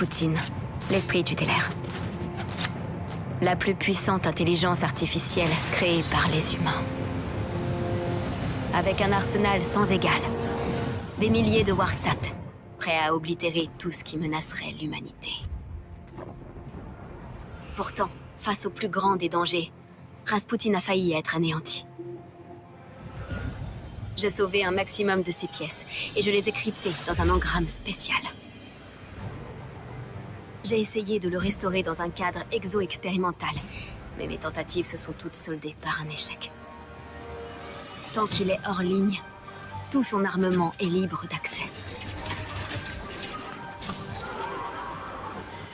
Rasputin, l'esprit tutélaire. La plus puissante intelligence artificielle créée par les humains. Avec un arsenal sans égal. Des milliers de Warsat, prêts à oblitérer tout ce qui menacerait l'humanité. Pourtant, face au plus grand des dangers, Rasputin a failli être anéanti. J'ai sauvé un maximum de ses pièces, et je les ai cryptées dans un engramme spécial. J'ai essayé de le restaurer dans un cadre exo-expérimental, mais mes tentatives se sont toutes soldées par un échec. Tant qu'il est hors ligne, tout son armement est libre d'accès.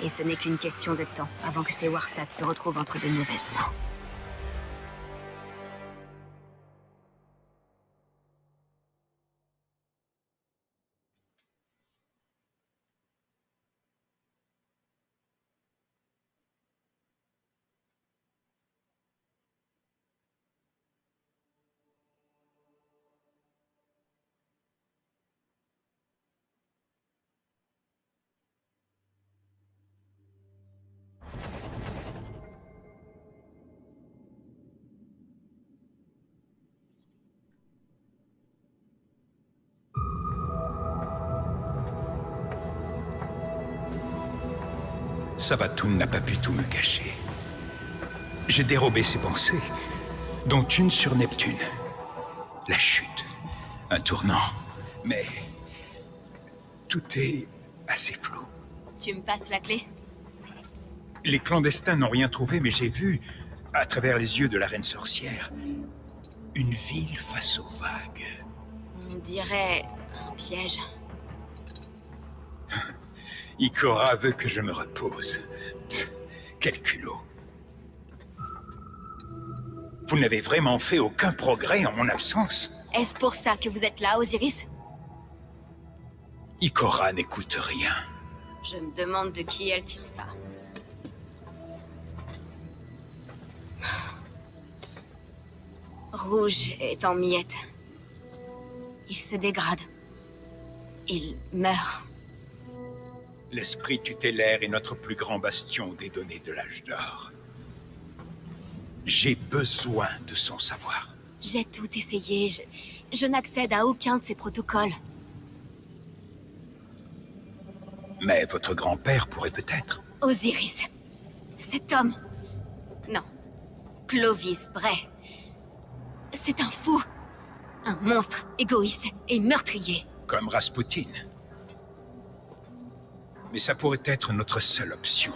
Et ce n'est qu'une question de temps avant que ces Warsat se retrouvent entre de mauvaises mains. Savathûn n'a pas pu tout me cacher. J'ai dérobé ses pensées, dont une sur Neptune. La chute, un tournant, mais tout est assez flou. Tu me passes la clé? Les clandestins n'ont rien trouvé, mais j'ai vu, à travers les yeux de la reine sorcière, une ville face aux vagues. On dirait un piège. Ikora veut que je me repose. Quel culot. Vous n'avez vraiment fait aucun progrès en mon absence. Est-ce pour ça que vous êtes là, Osiris? Ikora n'écoute rien. Je me demande de qui elle tient ça. Rouge est en miettes. Il se dégrade. Il meurt. L'esprit tutélaire est notre plus grand bastion des données de l'âge d'or. J'ai besoin de son savoir. J'ai tout essayé. Je n'accède à aucun de ces protocoles. Mais votre grand-père pourrait peut-être. Osiris. Cet homme. Non. Clovis Bray. C'est un fou. Un monstre égoïste et meurtrier. Comme Rasputin. Mais ça pourrait être notre seule option.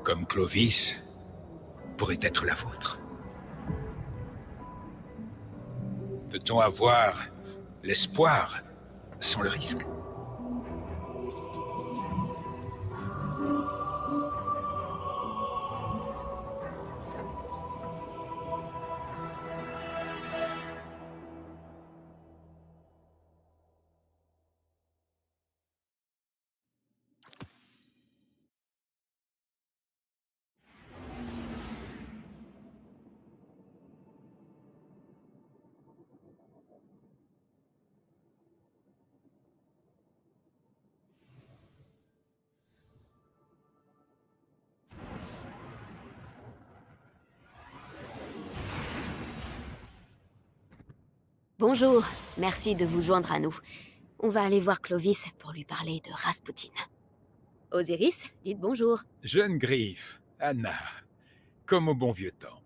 Comme Clovis pourrait être la vôtre. Peut-on avoir l'espoir sans le risque? Bonjour, merci de vous joindre à nous. On va aller voir Clovis pour lui parler de Rasputin. Osiris, dites bonjour. Jeune griffe, Anna, comme au bon vieux temps.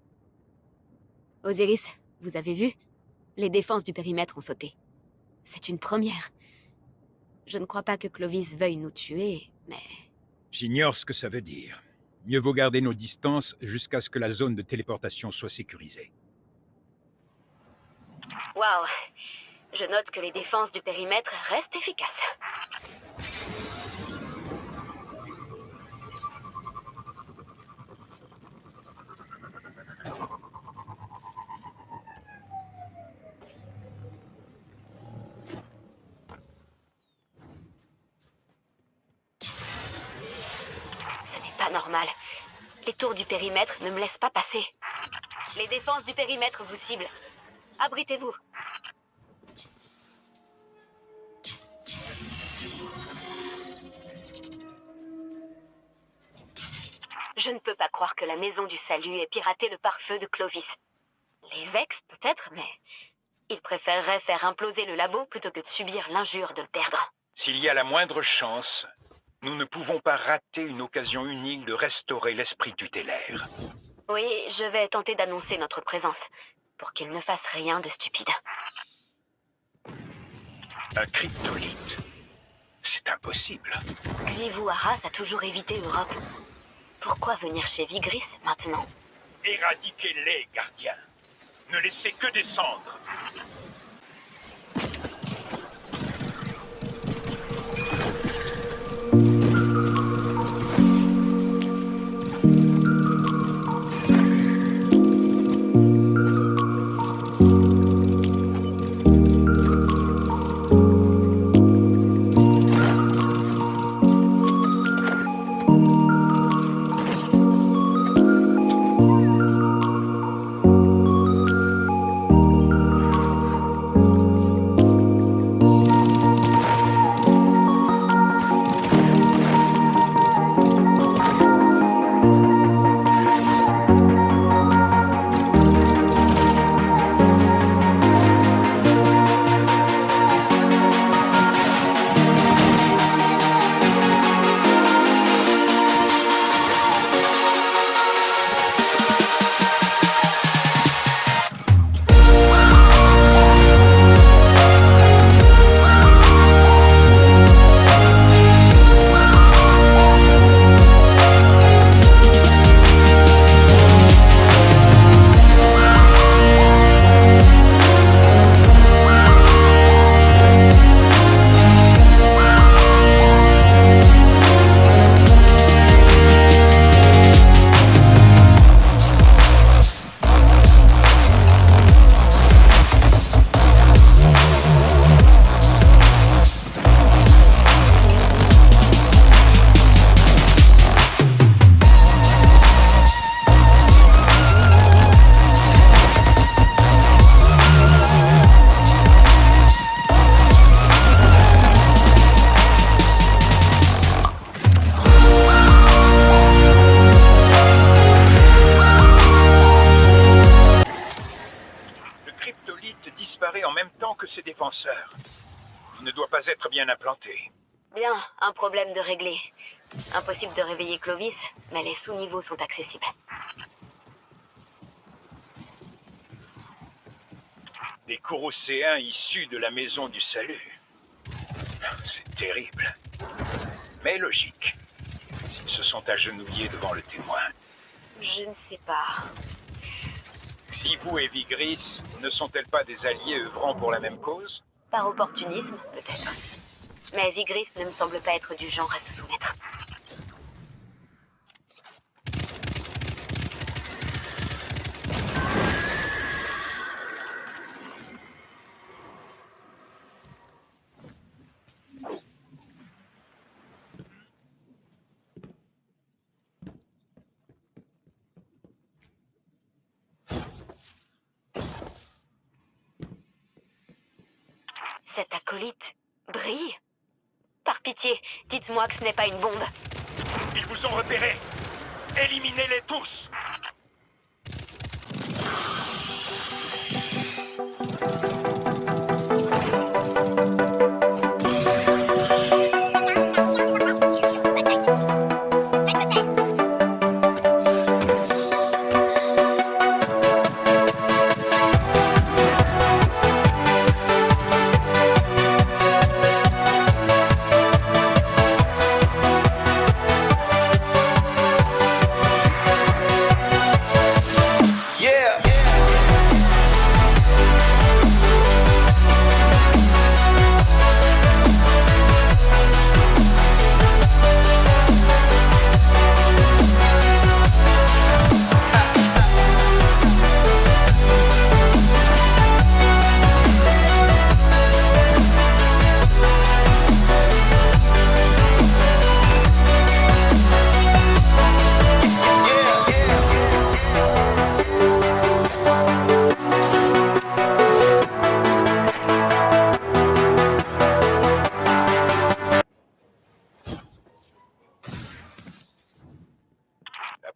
Osiris, vous avez vu? Les défenses du périmètre ont sauté. C'est une première. Je ne crois pas que Clovis veuille nous tuer, mais... J'ignore ce que ça veut dire. Mieux vaut garder nos distances jusqu'à ce que la zone de téléportation soit sécurisée. Waouh. Je note que les défenses du périmètre restent efficaces. Ce n'est pas normal. Les tours du périmètre ne me laissent pas passer. Les défenses du périmètre vous ciblent. Abritez-vous. Je ne peux pas croire que la Maison du Salut ait piraté le pare-feu de Clovis. Les Vex, peut-être, mais... ils préféreraient faire imploser le labo plutôt que de subir l'injure de le perdre. S'il y a la moindre chance, nous ne pouvons pas rater une occasion unique de restaurer l'esprit tutélaire. Oui, je vais tenter d'annoncer notre présence, pour qu'ils ne fassent rien de stupide. Un cryptolithe? C'est impossible. Xivu Arras a toujours évité Europe. Pourquoi venir chez Vigris maintenant? Éradiquez-les, gardiens. Ne laissez que descendre. Disparaît en même temps que ses défenseurs. Il ne doit pas être bien implanté. Bien, un problème de régler. Impossible de réveiller Clovis, mais les sous-niveaux sont accessibles. Des Corosséens issus de la Maison du Salut. C'est terrible. Mais logique. S'ils se sont agenouillés devant le témoin. Je ne sais pas. Xivu et Vigris ne sont-elles pas des alliés œuvrant pour la même cause? Par opportunisme, peut-être. Mais Vigris ne me semble pas être du genre à se soumettre. Cet acolyte brille. Par pitié, dites-moi que ce n'est pas une bombe. Ils vous ont repérés. Éliminez-les tous.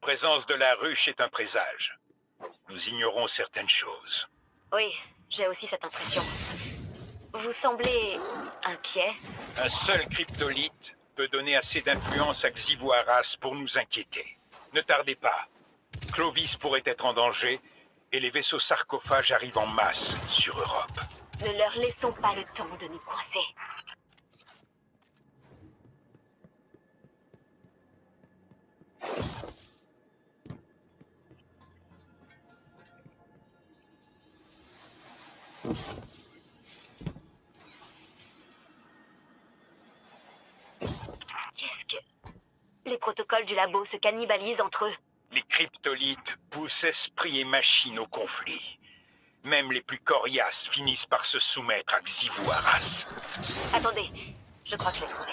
présence de la ruche est un présage. Nous ignorons certaines choses. Oui, j'ai aussi cette impression. Vous semblez inquiet. Un seul cryptolithe peut donner assez d'influence à Xivoaras pour nous inquiéter. Ne tardez pas. Clovis pourrait être en danger et les vaisseaux sarcophages arrivent en masse sur Europe. Ne leur laissons pas le temps de nous coincer. Qu'est-ce que... Les protocoles du labo se cannibalisent entre eux. Les cryptolithes poussent esprit et machine au conflit. Même les plus coriaces finissent par se soumettre à Xivoaras. Attendez, je crois que je l'ai trouvé.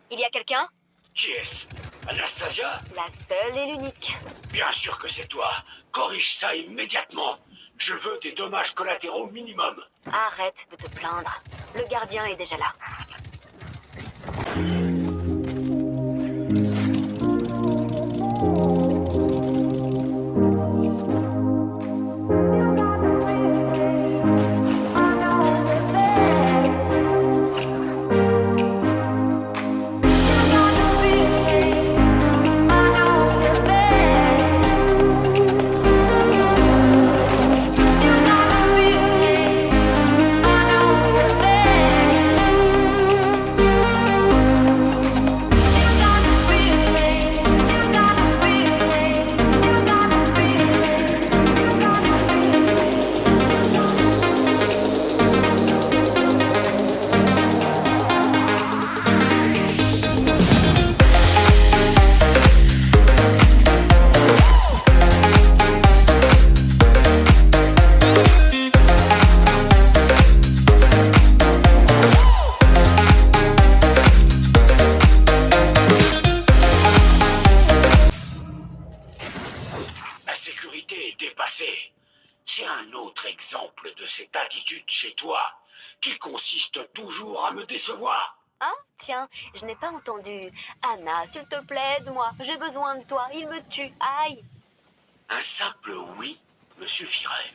Il y a quelqu'un? Qui est-ce? Anastasia? La seule et l'unique. Bien sûr que c'est toi. Corrige ça immédiatement. Je veux des dommages collatéraux minimum. Arrête de te plaindre. Le gardien est déjà là. La sécurité est dépassée. C'est un autre exemple de cette attitude chez toi, qui consiste toujours à me décevoir. Hein? Tiens, je n'ai pas entendu. Anna, s'il te plaît, aide-moi. J'ai besoin de toi. Il me tue. Aïe! Un simple oui me suffirait.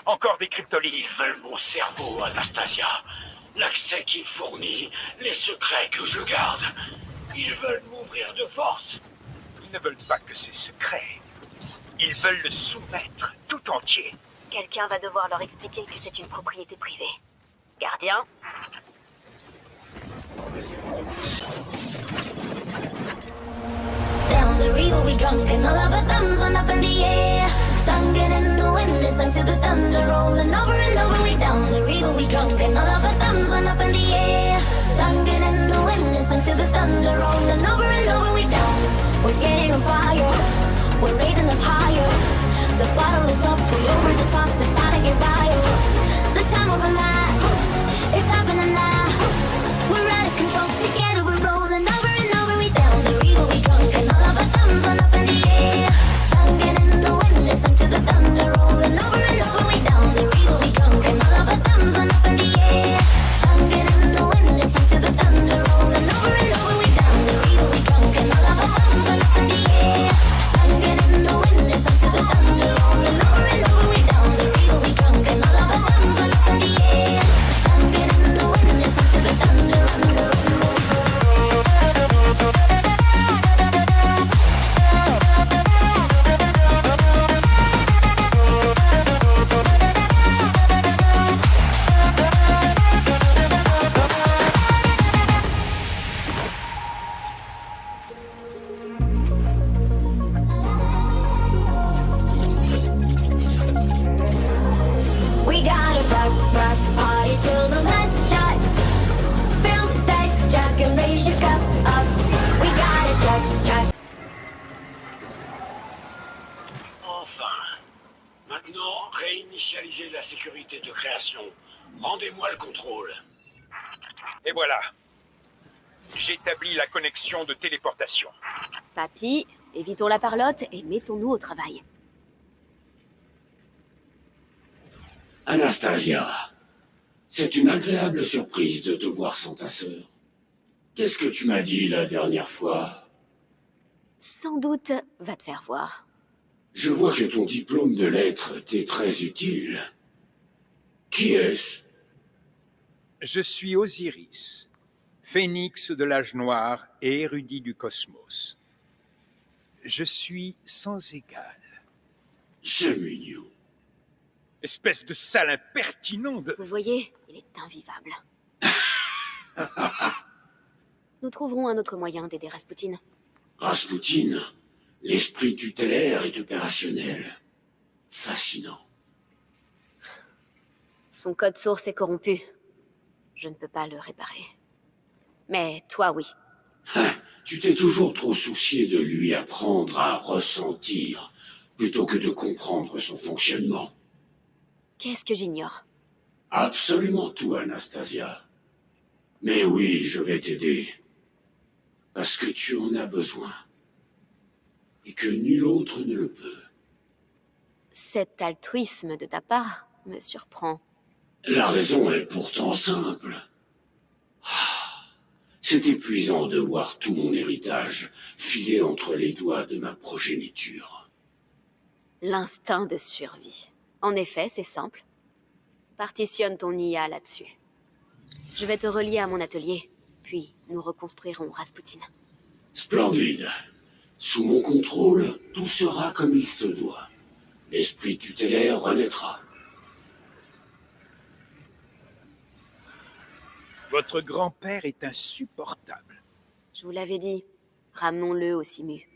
Encore des cryptolithes. Ils veulent mon cerveau, Anastasia. L'accès qu'il fournit, les secrets que je garde. Ils veulent m'ouvrir de force. Ils ne veulent pas que c'est secret. Ils veulent le soumettre tout entier. Quelqu'un va devoir leur expliquer que c'est une propriété privée. Gardien? Down the river we drunk and all of our thumbs went up in the air. Sunken in the wind, listen to the thunder rolling over and over. We down the river we drunk and all of our thumbs went up in the air. Sunken in the wind, listen to the thunder rolling over and over. We down, we're getting on fire, we're raising up higher. The bottle is up, we over the top, it's time to get wild. The time of a life, it's happening now. We're out of control, together we're rolling over and over. We down the river we drunk and all of our thumbs went up in the air. Sunken in the wind, listen to the thunder rolling over and over. We down the river we drunk and all of our thumbs went up in the air. Sunken in the wind, listen to the thunder rolling over and over. We down the river we drunk and all of our thumbs went up in the air. Sunken in the wind, listen to the thunder rolling over and over. We down the river we drunk and all of our thumbs went up in the air. Sunken in the wind, listen to the thunder rolling over. We gotta rock party till the last shot. Fill that jug and raise your cup up. We gotta chug. Enfin. Maintenant, réinitialisez la sécurité de création. Rendez-moi le contrôle. Et voilà. J'établis la connexion de téléportation. Papy, évitons la parlotte et mettons-nous au travail. Anastasia, c'est une agréable surprise de te voir sans ta sœur. Qu'est-ce que tu m'as dit la dernière fois? Sans doute, va te faire voir. Je vois que ton diplôme de lettres t'est très utile. Qui est-ce? Je suis Osiris, phénix de l'âge noir et érudit du cosmos. Je suis sans égal. C'est mignon. Espèce de sale impertinent de... Vous voyez, il est invivable. Nous trouverons un autre moyen d'aider Rasputin. Rasputin, l'esprit tutélaire est opérationnel. Fascinant. Son code source est corrompu. Je ne peux pas le réparer. Mais toi, oui. Tu t'es toujours trop soucié de lui apprendre à ressentir, plutôt que de comprendre son fonctionnement. Qu'est-ce que j'ignore? Absolument tout, Anastasia. Mais oui, je vais t'aider. Parce que tu en as besoin. Et que nul autre ne le peut. Cet altruisme de ta part me surprend. La raison est pourtant simple. C'est épuisant de voir tout mon héritage filer entre les doigts de ma progéniture. L'instinct de survie. En effet, c'est simple. Partitionne ton IA là-dessus. Je vais te relier à mon atelier, puis nous reconstruirons Rasputin. Splendide. Sous mon contrôle, tout sera comme il se doit. L'esprit tutélaire renaîtra. Votre grand-père est insupportable. Je vous l'avais dit, ramenons-le au Simu.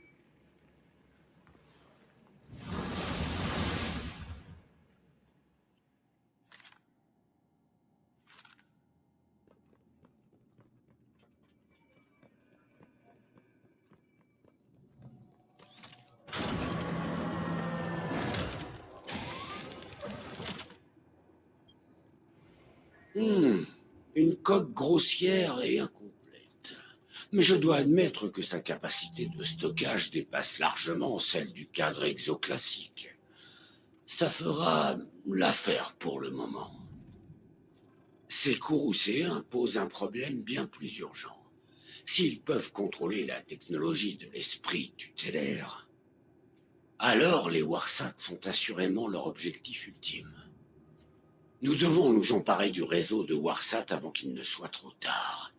Une coque grossière et incomplète. Mais je dois admettre que sa capacité de stockage dépasse largement celle du cadre exoclassique. Ça fera l'affaire pour le moment. Ces courroucéens posent un problème bien plus urgent. S'ils peuvent contrôler la technologie de l'esprit tutélaire, alors les Warsat sont assurément leur objectif ultime. Nous devons nous emparer du réseau de Warsat avant qu'il ne soit trop tard.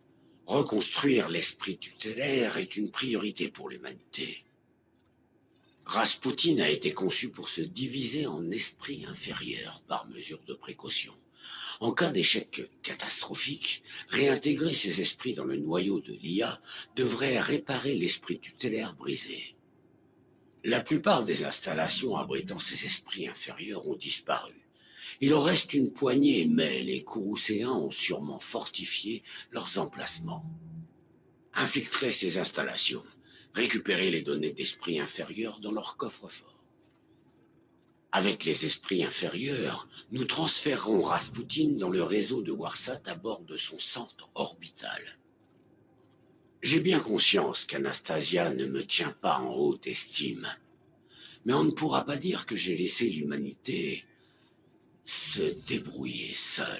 Reconstruire l'esprit tutélaire est une priorité pour l'humanité. Rasputin a été conçu pour se diviser en esprits inférieurs par mesure de précaution. En cas d'échec catastrophique, réintégrer ces esprits dans le noyau de l'IA devrait réparer l'esprit tutélaire brisé. La plupart des installations abritant ces esprits inférieurs ont disparu. Il en reste une poignée, mais les courroucéens ont sûrement fortifié leurs emplacements. Infiltrer ces installations, récupérer les données d'esprits inférieurs dans leur coffre-fort. Avec les esprits inférieurs, nous transférerons Rasputin dans le réseau de Warsat à bord de son centre orbital. J'ai bien conscience qu'Anastasia ne me tient pas en haute estime, mais on ne pourra pas dire que j'ai laissé l'humanité se débrouiller seule.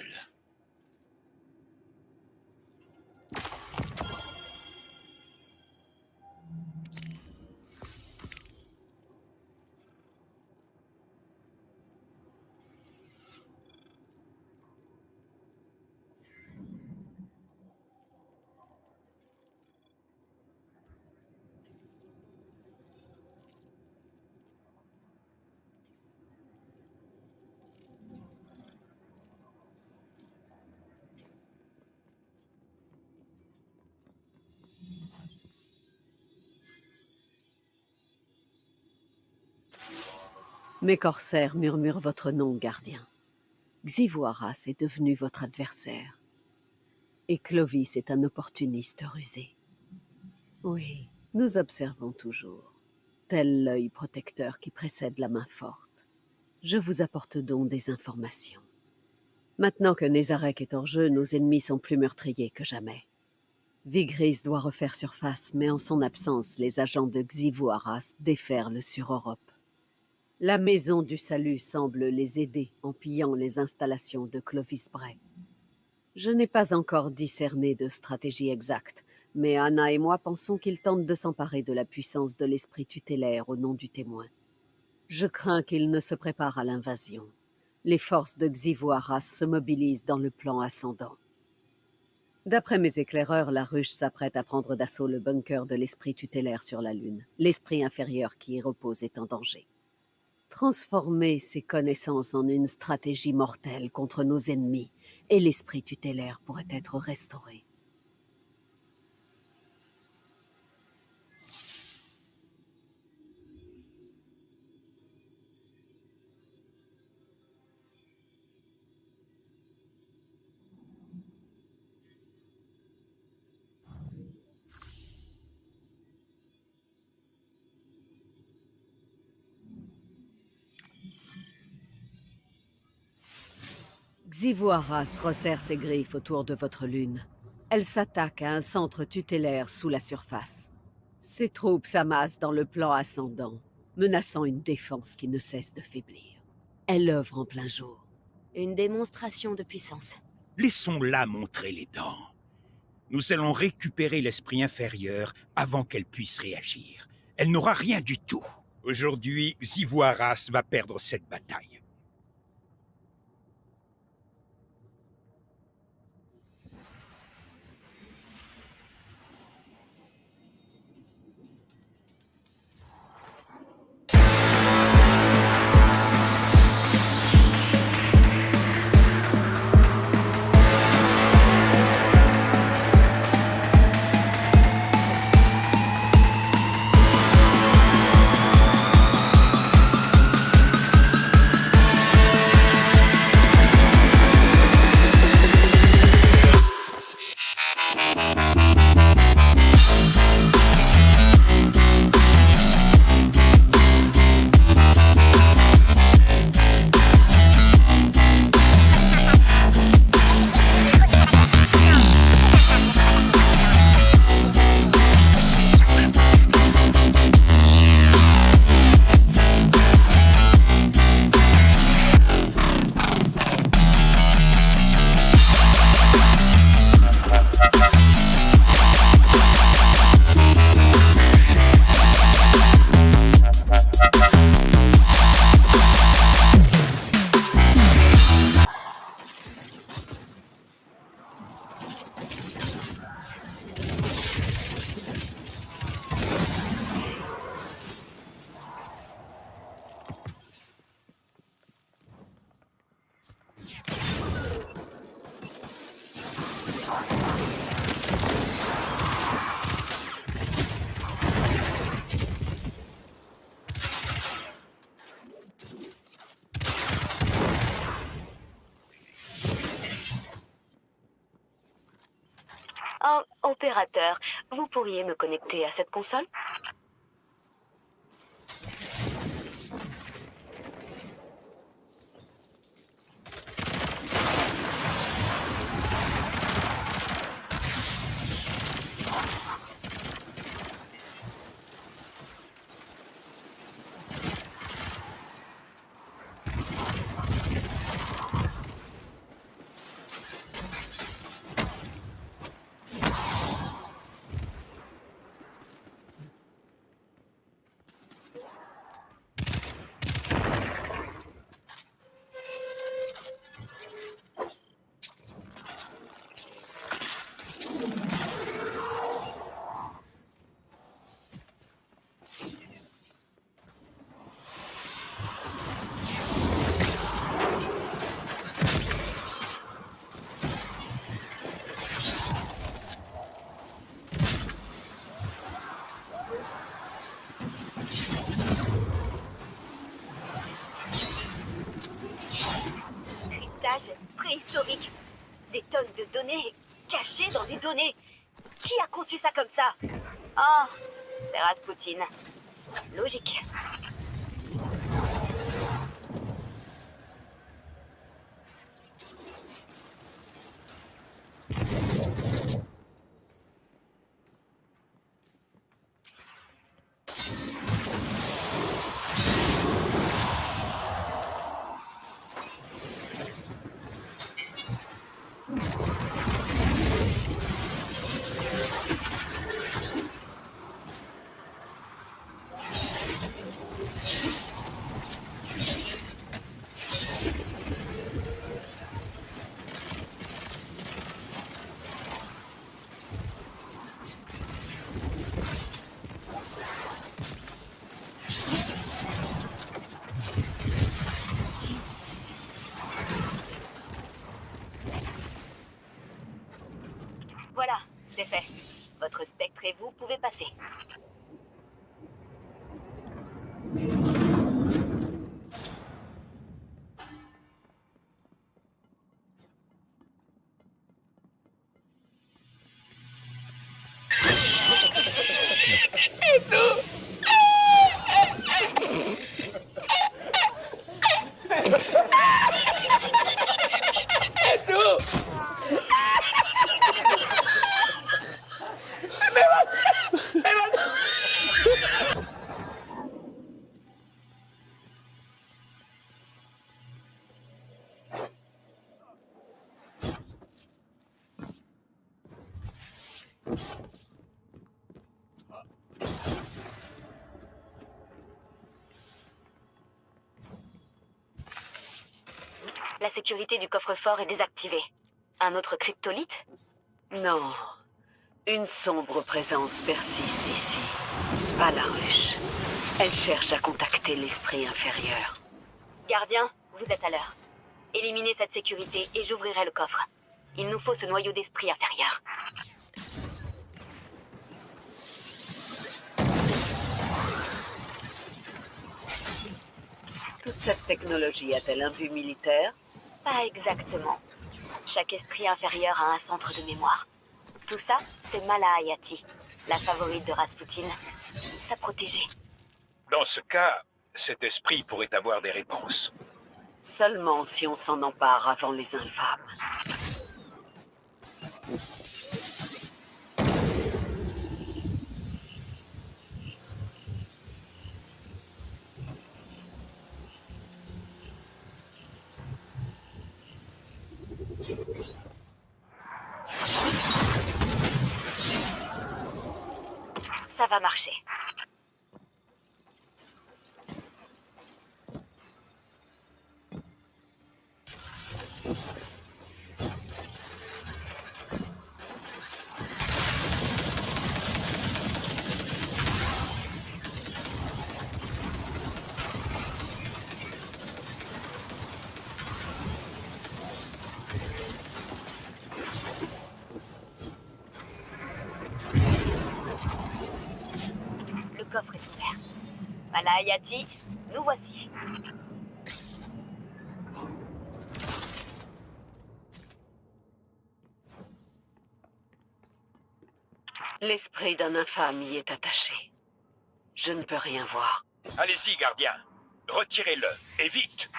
Mes corsaires murmurent votre nom, gardien. Xivoaras est devenu votre adversaire. Et Clovis est un opportuniste rusé. Oui, nous observons toujours, tel l'œil protecteur qui précède la main forte. Je vous apporte donc des informations. Maintenant que Nézarek est hors jeu, nos ennemis sont plus meurtriers que jamais. Vigris doit refaire surface, mais en son absence, les agents de Xivoaras déferlent sur Europe. La Maison du Salut semble les aider en pillant les installations de Clovis Bray. Je n'ai pas encore discerné de stratégie exacte, Mais Anna et moi pensons qu'il tente de s'emparer de la puissance de l'esprit tutélaire au nom du témoin. Je crains qu'il ne se prépare à l'invasion. Les forces de Xivu-Arras se mobilisent dans le plan ascendant. D'après mes éclaireurs, la ruche s'apprête à prendre d'assaut le bunker de l'esprit tutélaire sur la Lune. L'esprit inférieur qui y repose est en danger. Transformer ces connaissances en une stratégie mortelle contre nos ennemis, et l'esprit tutélaire pourrait être restauré. Xivu-Arras resserre ses griffes autour de votre lune. Elle s'attaque à un centre tutélaire sous la surface. Ses troupes s'amassent dans le plan ascendant, menaçant une défense qui ne cesse de faiblir. Elle œuvre en plein jour. Une démonstration de puissance. Laissons-la montrer les dents. Nous allons récupérer l'esprit inférieur avant qu'elle puisse réagir. Elle n'aura rien du tout. Aujourd'hui, Xivu-Arras va perdre cette bataille. Oh, opérateur, vous pourriez me connecter à cette console? Préhistorique. Des tonnes de données cachées dans des données. Qui a conçu ça comme ça? Oh, c'est Rasputin. Logique. Voilà, c'est fait. Votre spectre et vous pouvez passer. La sécurité du coffre-fort est désactivée. Un autre cryptolithe? Non. Une sombre présence persiste ici. À la ruche. Elle cherche à contacter l'esprit inférieur. Gardien, vous êtes à l'heure. Éliminez cette sécurité et j'ouvrirai le coffre. Il nous faut ce noyau d'esprit inférieur. Toute cette technologie a-t-elle un but militaire? Pas exactement. Chaque esprit inférieur a un centre de mémoire. Tout ça, c'est Mala Hayati, la favorite de Rasputin. Sa protégée. Dans ce cas, cet esprit pourrait avoir des réponses. Seulement si on s'en empare avant les infâmes. Ça va marcher. Le coffre est ouvert. Mala Hayati, nous voici. L'esprit d'un infâme y est attaché. Je ne peux rien voir. Allez-y, gardien. Retirez-le, et vite.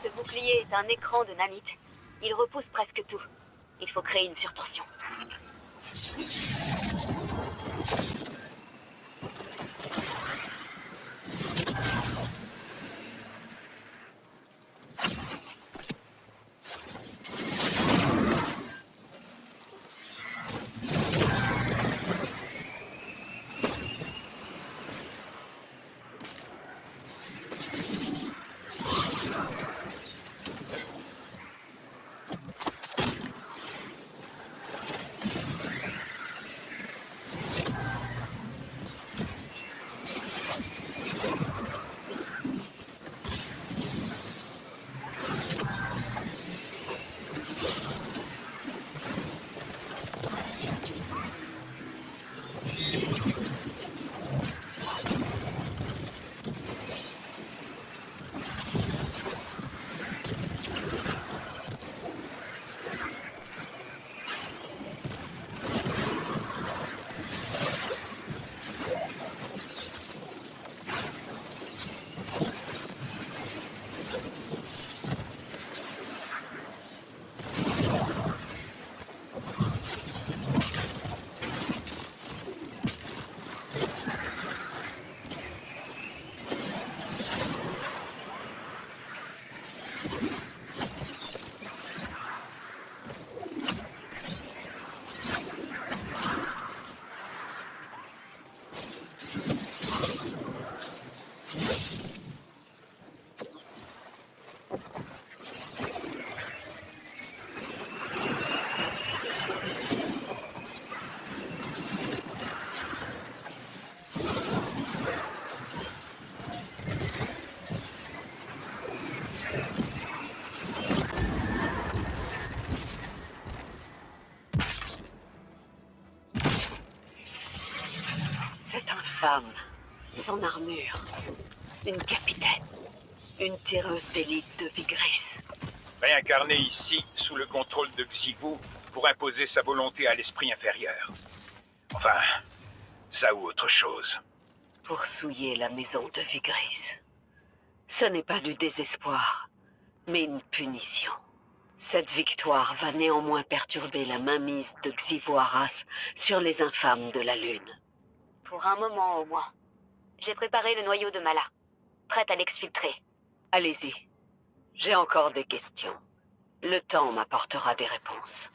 Ce bouclier est un écran de nanite. Il repousse presque tout. Il faut créer une surtension. femme, sans armure, une capitaine, une tireuse d'élite de Vigris. Réincarné ici, sous le contrôle de Xivu, pour imposer sa volonté à l'esprit inférieur. Enfin, ça ou autre chose. Pour souiller la maison de Vigris. Ce n'est pas du désespoir, mais une punition. Cette victoire va néanmoins perturber la mainmise de Xivu Arras sur les infâmes de la Lune. Pour un moment au moins. J'ai préparé le noyau de Mala. Prête à l'exfiltrer. Allez-y. J'ai encore des questions. Le temps m'apportera des réponses.